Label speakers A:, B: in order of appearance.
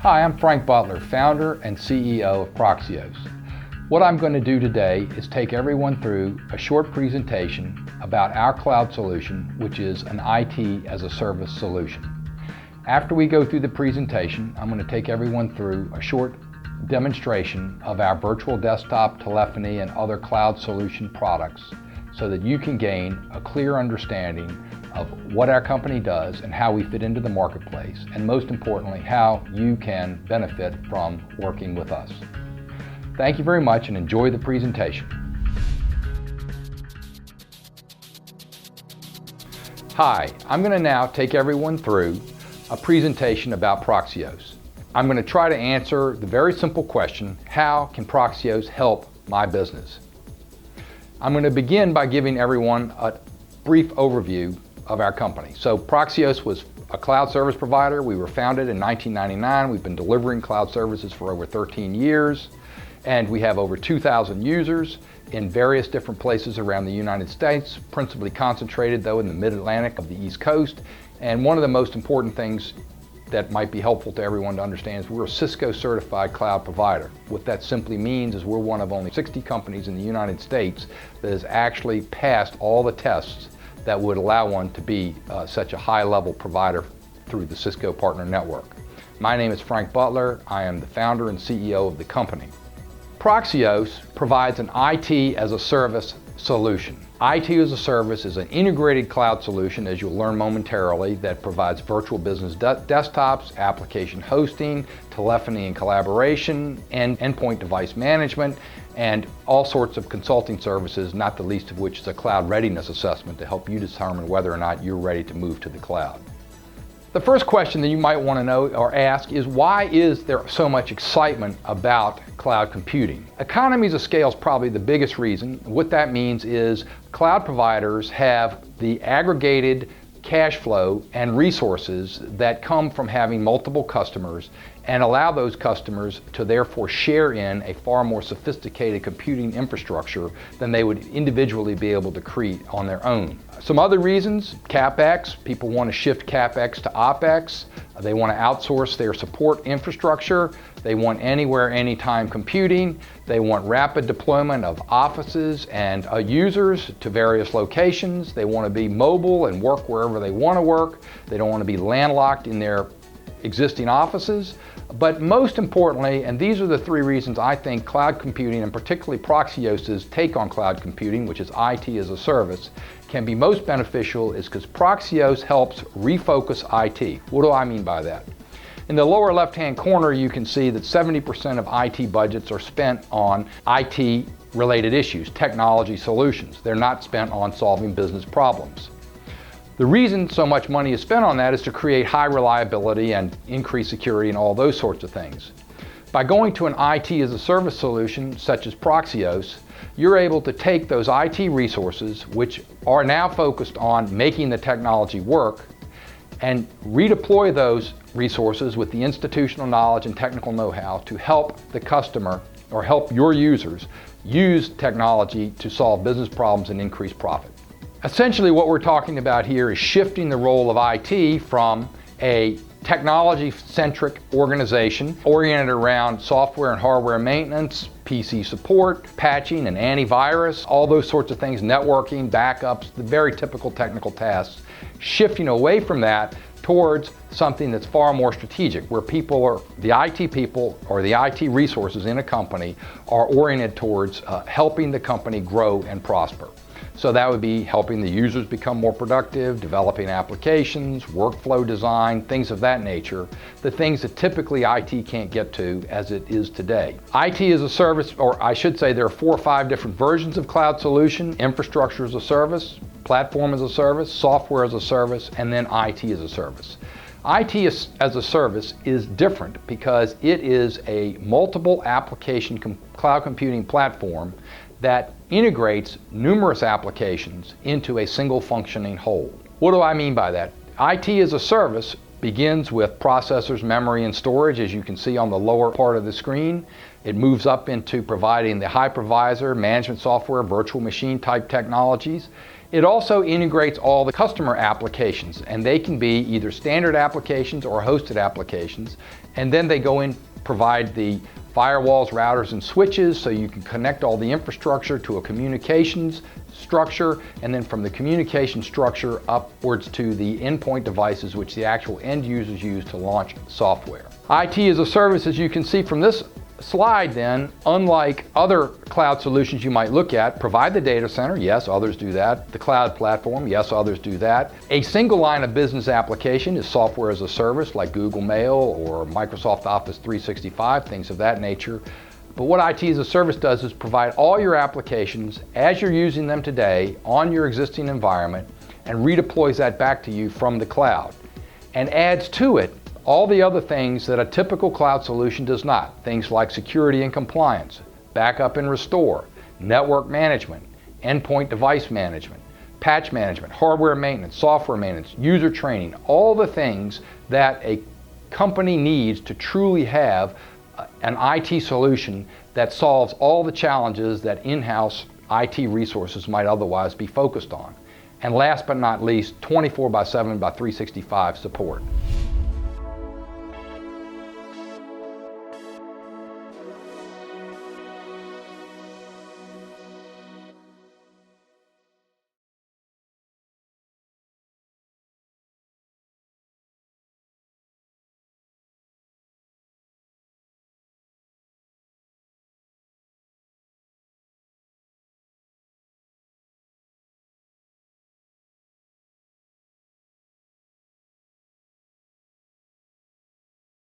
A: Hi, I'm Frank Butler, founder and CEO of Proxios. What I'm going to do today is take everyone through a short presentation about our cloud solution, which is an IT as a service solution. After we go through the presentation, I'm going to take everyone through a short demonstration of our virtual desktop, telephony, and other cloud solution products so that you can gain a clear understanding of what our company does and how we fit into the marketplace, and most importantly, how you can benefit from working with us. Thank you very much and enjoy the presentation. Hi, I'm going to now take everyone through a presentation about Proxios. I'm going to try to answer the very simple question, how can Proxios help my business? I'm going to begin by giving everyone a brief overview of our company. So Proxios was a cloud service provider. We were founded in 1999. We've been delivering cloud services for over 13 years, and we have over 2,000 users in various different places around the United States, principally concentrated though in the mid-Atlantic of the East Coast. And one of the most important things that might be helpful to everyone to understand is we're a Cisco certified cloud provider. What that simply means is we're one of only 60 companies in the United States that has actually passed all the tests that would allow one to be such a high-level provider through the Cisco Partner Network. My name is Frank Butler. I am the founder and CEO of the company. Proxios provides an IT as a service solution. IT as a service is an integrated cloud solution, as you'll learn momentarily, that provides virtual business desktops, application hosting, telephony and collaboration, and endpoint device management, and all sorts of consulting services, not the least of which is a cloud readiness assessment to help you determine whether or not you're ready to move to the cloud. The first question that you might want to know or ask is, why is there so much excitement about cloud computing? Economies of scale is probably the biggest reason. What that means is cloud providers have the aggregated cash flow and resources that come from having multiple customers and allow those customers to therefore share in a far more sophisticated computing infrastructure than they would individually be able to create on their own. Some other reasons: CapEx. People want to shift CapEx to OpEx. They want to outsource their support infrastructure. They want anywhere, anytime computing. They want rapid deployment of offices and users to various locations. They want to be mobile and work wherever they want to work. They don't want to be landlocked in their existing offices. But most importantly, and these are the three reasons I think cloud computing, and particularly Proxios' take on cloud computing, which is IT as a service, can be most beneficial, is because Proxios helps refocus IT. What do I mean by that? In the lower left-hand corner, you can see that 70% of IT budgets are spent on IT-related issues, technology solutions. They're not spent on solving business problems. The reason so much money is spent on that is to create high reliability and increase security and all those sorts of things. By going to an IT as a service solution, such as Proxios, you're able to take those IT resources, which are now focused on making the technology work, and redeploy those resources with the institutional knowledge and technical know-how to help the customer or help your users use technology to solve business problems and increase profit. Essentially, what we're talking about here is shifting the role of IT from a technology-centric organization oriented around software and hardware maintenance, PC support, patching and antivirus, all those sorts of things, networking, backups, the very typical technical tasks, shifting away from that towards something that's far more strategic, where the IT people or the IT resources in a company are oriented towards helping the company grow and prosper. So that would be helping the users become more productive, developing applications, workflow design, things of that nature, the things that typically IT can't get to as it is today. IT as a service, or I should say there are 4 or 5 different versions of cloud solution: infrastructure as a service, platform as a service, software as a service, and then IT as a service. IT as a service is different because it is a multiple application cloud computing platform that integrates numerous applications into a single functioning whole. What do I mean by that? IT as a service begins with processors, memory, and storage, as you can see on the lower part of the screen. It moves up into providing the hypervisor, management software, virtual machine type technologies. It also integrates all the customer applications, and they can be either standard applications or hosted applications. And then they go in, provide the firewalls, routers, and switches so you can connect all the infrastructure to a communications structure, and then from the communication structure upwards to the endpoint devices which the actual end users use to launch software. IT as a service, as you can see from this slide then, unlike other cloud solutions you might look at, provide the data center, yes, others do that. The cloud platform, yes, others do that. A single line of business application is software as a service like Google Mail or Microsoft Office 365, things of that nature. But what IT as a service does is provide all your applications as you're using them today on your existing environment and redeploys that back to you from the cloud and adds to it all the other things that a typical cloud solution does not. Things like security and compliance, backup and restore, network management, endpoint device management, patch management, hardware maintenance, software maintenance, user training, all the things that a company needs to truly have an IT solution that solves all the challenges that in-house IT resources might otherwise be focused on. And last but not least, 24/7 by 365 support.